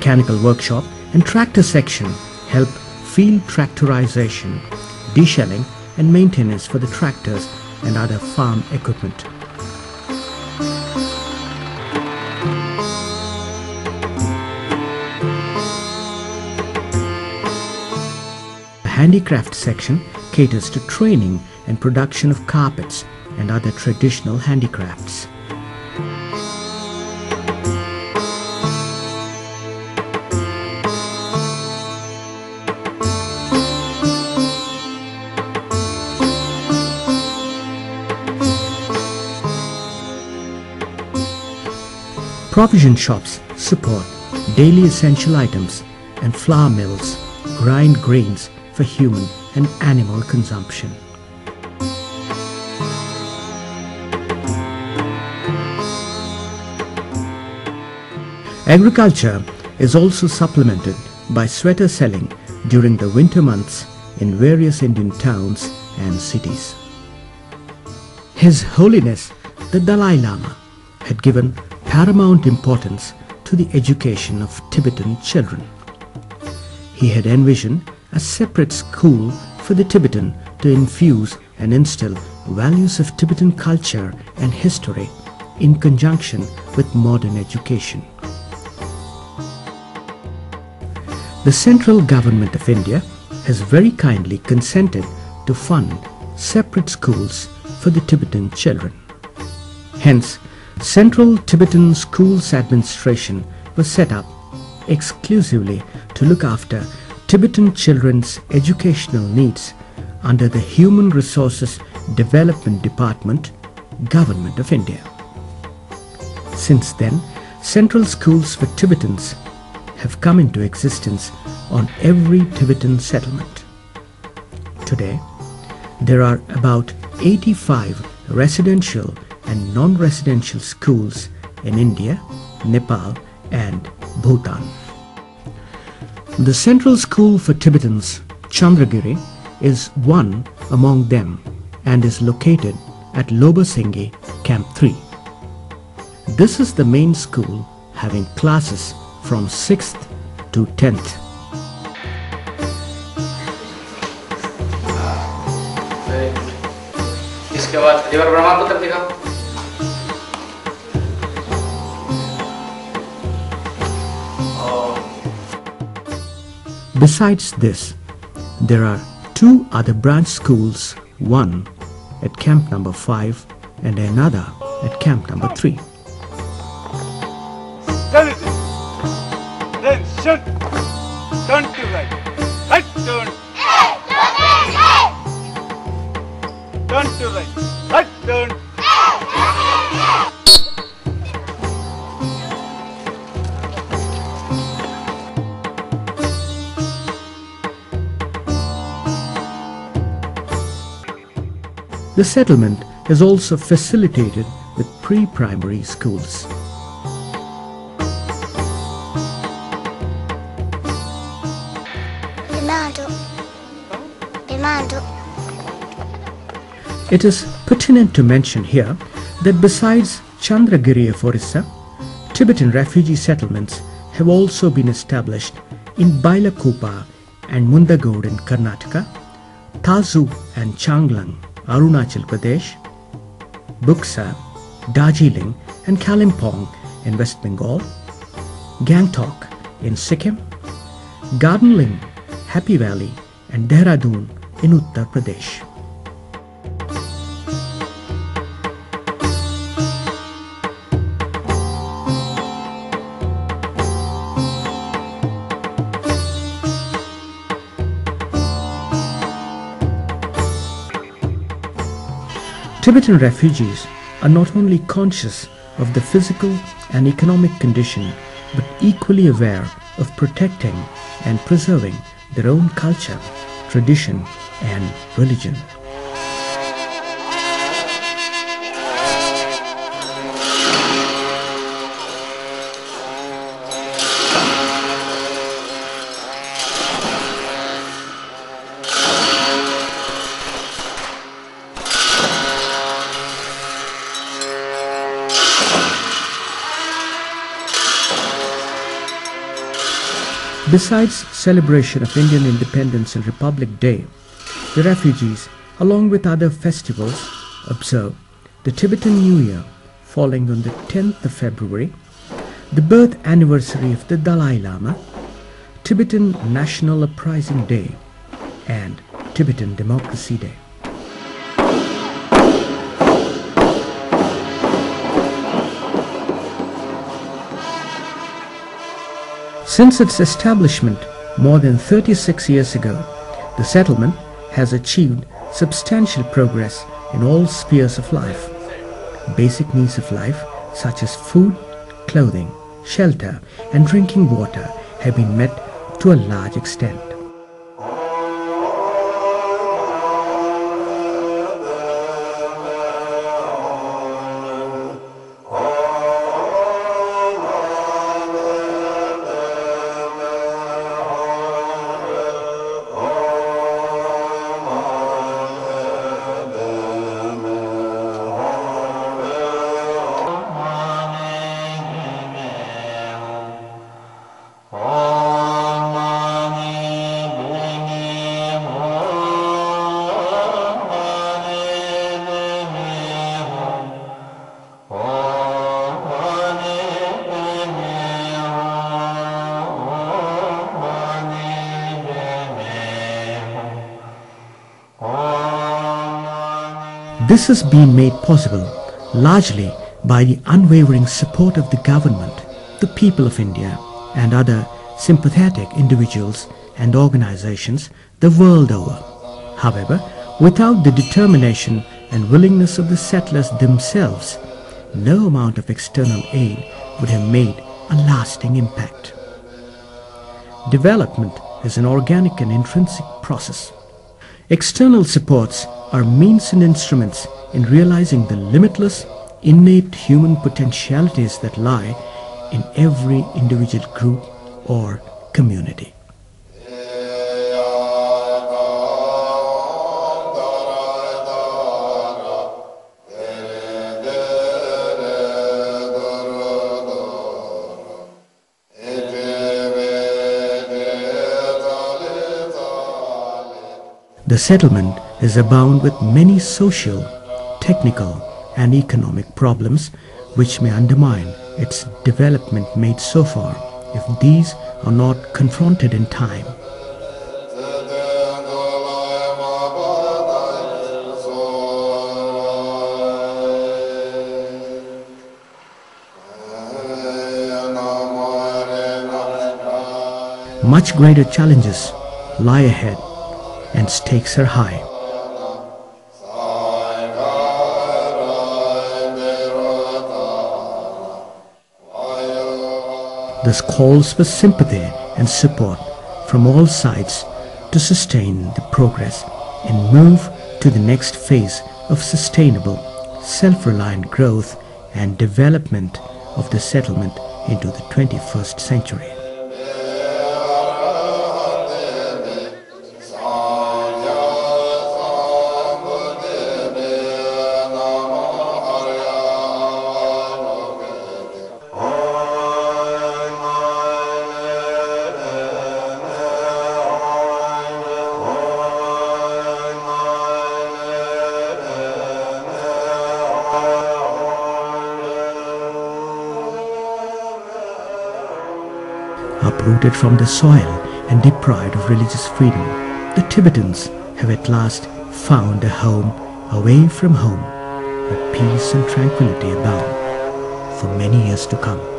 mechanical workshop and tractor section help field tractorization, deshelling and maintenance for the tractors and other farm equipment. The handicraft section caters to training and production of carpets and other traditional handicrafts. Provision shops support daily essential items, and flour mills grind grains for human and animal consumption. Agriculture is also supplemented by sweater selling during the winter months in various Indian towns and cities. His Holiness the Dalai Lama had given paramount importance to the education of Tibetan children. He had envisioned a separate school for the Tibetan to infuse and instill values of Tibetan culture and history in conjunction with modern education. The central government of India has very kindly consented to fund separate schools for the Tibetan children. Hence, Central Tibetan Schools Administration was set up exclusively to look after Tibetan children's educational needs under the Human Resources Development Department, Government of India. Since then, central schools for Tibetans have come into existence on every Tibetan settlement. Today, there are about 85 residential and non-residential schools in India, Nepal and Bhutan. The Central School for Tibetans, Chandragiri, is one among them and is located at Lobosinghi, Camp 3. This is the main school having classes from 6th to 10th. इसके बाद जीवन प्रमाण पत्र दिखाओ। Besides this, there are two other branch schools, one at camp number 5 and another at camp number 3. Then shoot, turn to right, right turn, turn to right, right turn. The settlement is also facilitated with pre-primary schools. It is pertinent to mention here that besides Chandragiri of Orissa, Tibetan refugee settlements have also been established in Bailakupa and Mundagod in Karnataka, Tazu and Changlang, Arunachal Pradesh, Buksa, Darjeeling and Kalimpong in West Bengal, Gangtok in Sikkim, Gardenling, Happy Valley and Dehradun in Uttar Pradesh. Tibetan refugees are not only conscious of the physical and economic condition, but equally aware of protecting and preserving their own culture, tradition, and religion. Besides celebration of Indian Independence and Republic Day, the refugees, along with other festivals, observe the Tibetan New Year falling on the 10th of February, the birth anniversary of the Dalai Lama, Tibetan National Uprising Day, and Tibetan Democracy Day. Since its establishment more than 36 years ago, the settlement has achieved substantial progress in all spheres of life. Basic needs of life such as food, clothing, shelter and drinking water have been met to a large extent. This has been made possible largely by the unwavering support of the government, the people of India and other sympathetic individuals and organizations the world over. However, without the determination and willingness of the settlers themselves, no amount of external aid would have made a lasting impact. Development is an organic and intrinsic process. External supports are means and instruments in realizing the limitless, innate human potentialities that lie in every individual group or community. The settlement is abound with many social, technical and economic problems which may undermine its development made so far if these are not confronted in time. Much greater challenges lie ahead and stakes are high. This calls for sympathy and support from all sides to sustain the progress and move to the next phase of sustainable, self-reliant growth and development of the settlement into the 21st century. Uprooted from the soil and deprived of religious freedom, the Tibetans have at last found a home away from home, where peace and tranquility abound for many years to come.